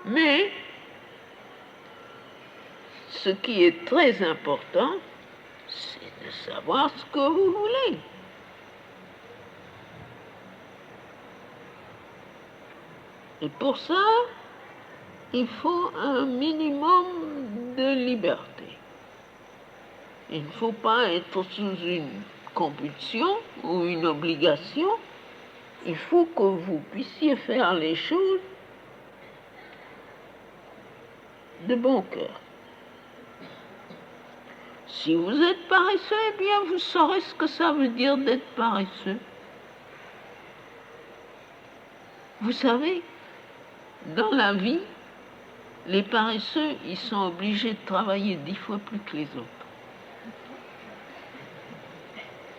Mais ce qui est très important, c'est de savoir ce que vous voulez. Et pour ça, il faut un minimum de liberté. Il ne faut pas être sous une compulsion ou une obligation. Il faut que vous puissiez faire les choses de bon cœur. Si vous êtes paresseux, eh bien, vous saurez ce que ça veut dire d'être paresseux. Vous savez, dans la vie, les paresseux, ils sont obligés de travailler 10 fois plus que les autres.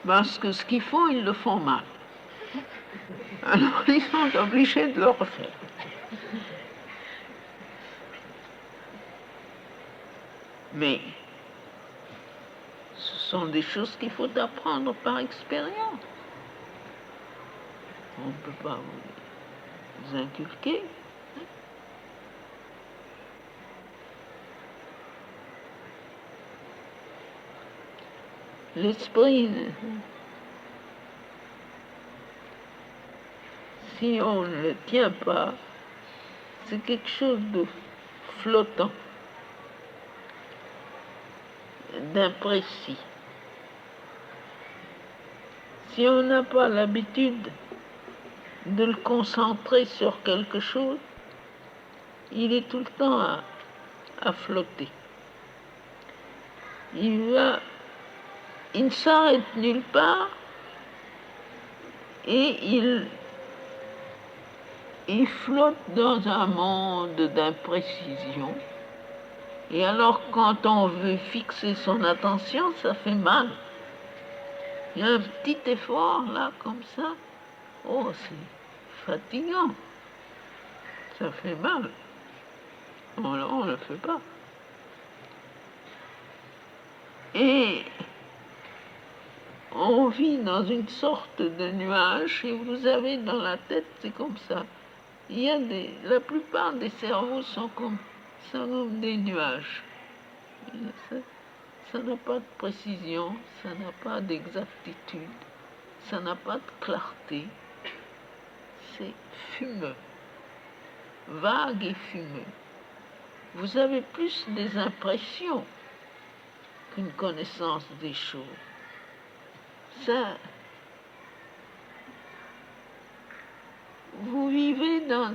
Parce que ce qu'ils font, ils le font mal. Alors, ils sont obligés de le refaire. Mais ce sont des choses qu'il faut apprendre par expérience. On ne peut pas vous inculquer. L'esprit, si on ne le tient pas, c'est quelque chose de flottant, d'imprécis. Si on n'a pas l'habitude de le concentrer sur quelque chose, il est tout le temps à flotter. Il ne s'arrête nulle part et il flotte dans un monde d'imprécision. Et alors, quand on veut fixer son attention, ça fait mal. Il y a un petit effort, là, comme ça. Oh, c'est fatigant. Ça fait mal. On ne le fait pas. Et on vit dans une sorte de nuage et vous avez dans la tête, c'est comme ça. La plupart des cerveaux sont comme des nuages. Ça n'a pas de précision, ça n'a pas d'exactitude, ça n'a pas de clarté. C'est fumeux, vague et fumeux. Vous avez plus des impressions qu'une connaissance des choses. Ça, vous vivez dans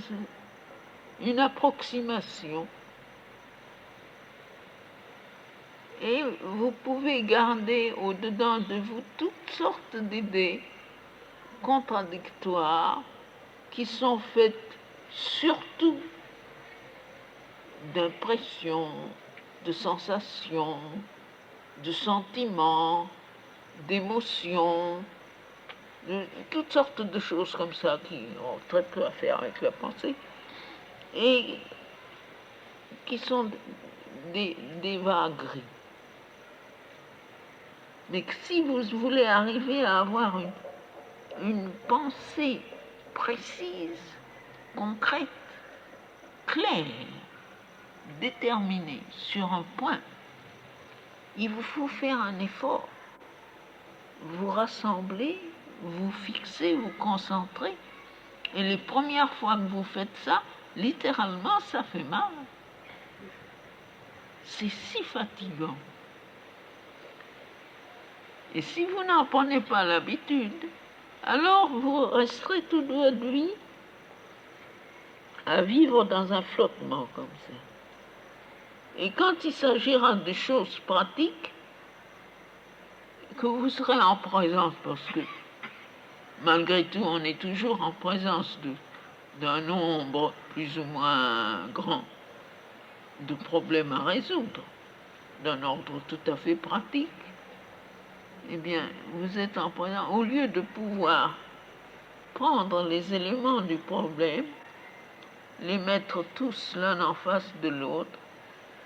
une approximation et vous pouvez garder au-dedans de vous toutes sortes d'idées contradictoires qui sont faites surtout d'impressions, de sensations, de sentiments, d'émotions, de toutes sortes de choses comme ça qui ont très peu à faire avec la pensée et qui sont des vagueries. Mais que si vous voulez arriver à avoir une pensée précise, concrète, claire, déterminée sur un point, il vous faut faire un effort. Vous rassembler, vous fixer, vous concentrer. Et les premières fois que vous faites ça, littéralement, ça fait mal. C'est si fatigant. Et si vous n'en prenez pas l'habitude, alors vous resterez toute votre vie à vivre dans un flottement comme ça. Et quand il s'agira de choses pratiques, que vous serez en présence, parce que malgré tout, on est toujours en présence d'un nombre plus ou moins grand de problèmes à résoudre, d'un ordre tout à fait pratique, eh bien, vous êtes en présence, au lieu de pouvoir prendre les éléments du problème, les mettre tous l'un en face de l'autre,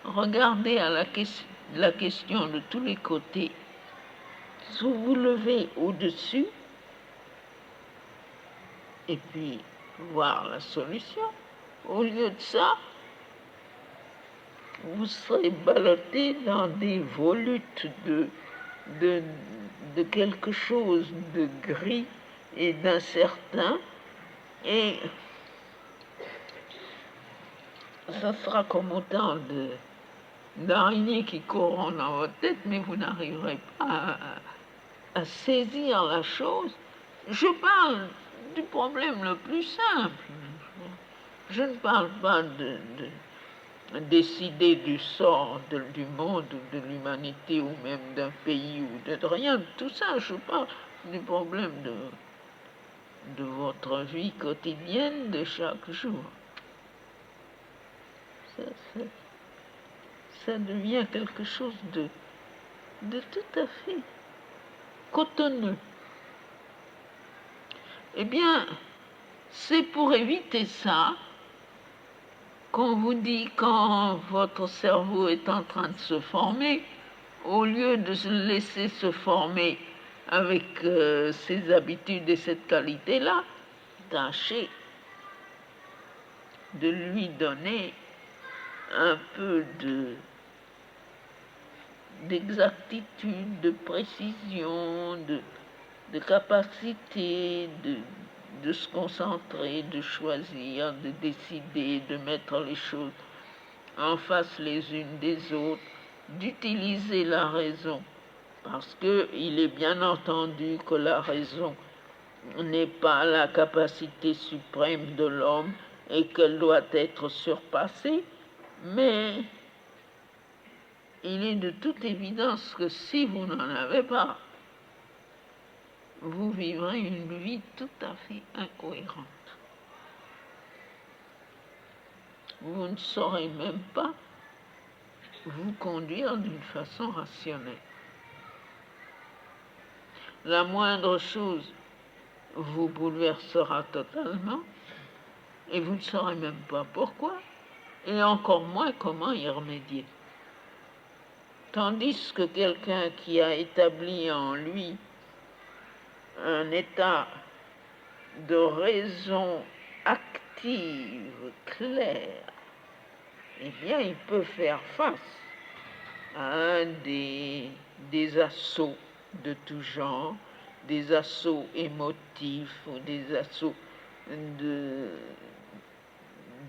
regarder à la question de tous les côtés, vous lever au-dessus, et puis voir la solution. Au lieu de ça, vous serez ballotté dans des volutes de, de quelque chose de gris et d'incertain, et ça sera comme autant d'araignées qui courront dans votre tête, mais vous n'arriverez pas à saisir la chose. Je parle du problème le plus simple. Je ne parle pas de décider du sort du monde ou de l'humanité ou même d'un pays ou de rien de tout ça. Je parle du problème de votre vie quotidienne de chaque jour. Ça, ça, ça devient quelque chose de tout à fait cotonneux. Eh bien, c'est pour éviter ça qu'on vous dit quand votre cerveau est en train de se former, au lieu de se laisser se former avec ses habitudes et cette qualité-là, tâchez de lui donner un peu d'exactitude, de précision, de capacité de se concentrer, de choisir, de décider, de mettre les choses en face les unes des autres, d'utiliser la raison, parce qu'il est bien entendu que la raison n'est pas la capacité suprême de l'homme et qu'elle doit être surpassée, mais il est de toute évidence que si vous n'en avez pas, vous vivrez une vie tout à fait incohérente. Vous ne saurez même pas vous conduire d'une façon rationnelle. La moindre chose vous bouleversera totalement et vous ne saurez même pas pourquoi et encore moins comment y remédier. Tandis que quelqu'un qui a établi en lui un état de raison active, claire, eh bien, il peut faire face à un des assauts de tout genre, des assauts émotifs ou des assauts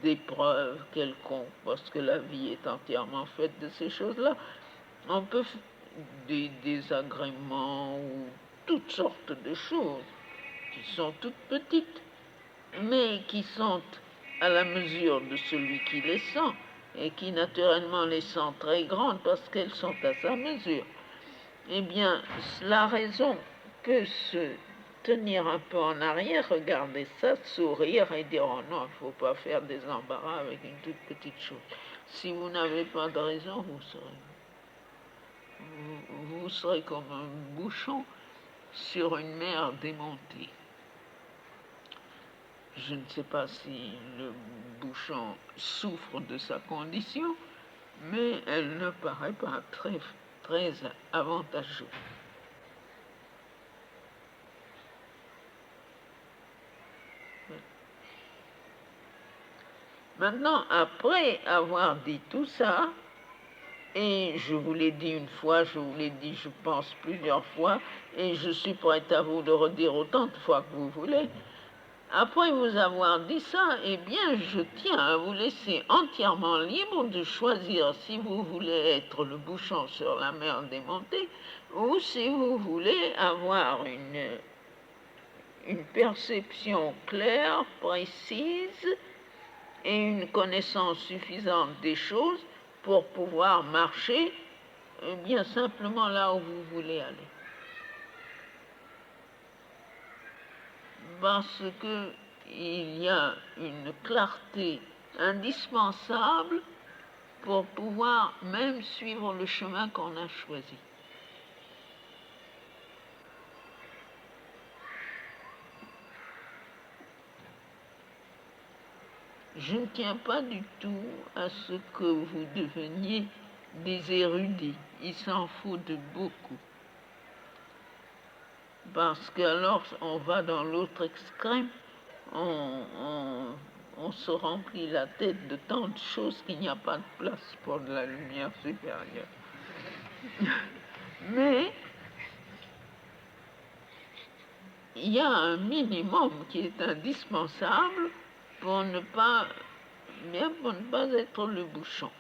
d'épreuves quelconques, parce que la vie est entièrement faite de ces choses-là. On peut des désagréments ou toutes sortes de choses qui sont toutes petites, mais qui sont à la mesure de celui qui les sent, et qui naturellement les sent très grandes parce qu'elles sont à sa mesure. Eh bien, la raison peut se tenir un peu en arrière, regarder ça, sourire et dire « Oh non, il ne faut pas faire des embarras avec une toute petite chose ». Si vous n'avez pas de raison, vous serez comme un bouchon sur une mer démontée. Je ne sais pas si le bouchon souffre de sa condition, mais elle ne paraît pas très, très avantageuse. Maintenant, après avoir dit tout ça, et je vous l'ai dit une fois, je vous l'ai dit, je pense, plusieurs fois, et je suis prête à vous le redire autant de fois que vous voulez, après vous avoir dit ça, eh bien, je tiens à vous laisser entièrement libre de choisir si vous voulez être le bouchon sur la mer démontée ou si vous voulez avoir une perception claire, précise et une connaissance suffisante des choses pour pouvoir marcher bien simplement là où vous voulez aller. Parce qu'il y a une clarté indispensable pour pouvoir même suivre le chemin qu'on a choisi. Je ne tiens pas du tout à ce que vous deveniez des érudits. Il s'en faut de beaucoup. Parce qu'alors on va dans l'autre extrême, on on se remplit la tête de tant de choses qu'il n'y a pas de place pour de la lumière supérieure. Mais il y a un minimum qui est indispensable pour ne pas, bien pour ne pas être le bouchon.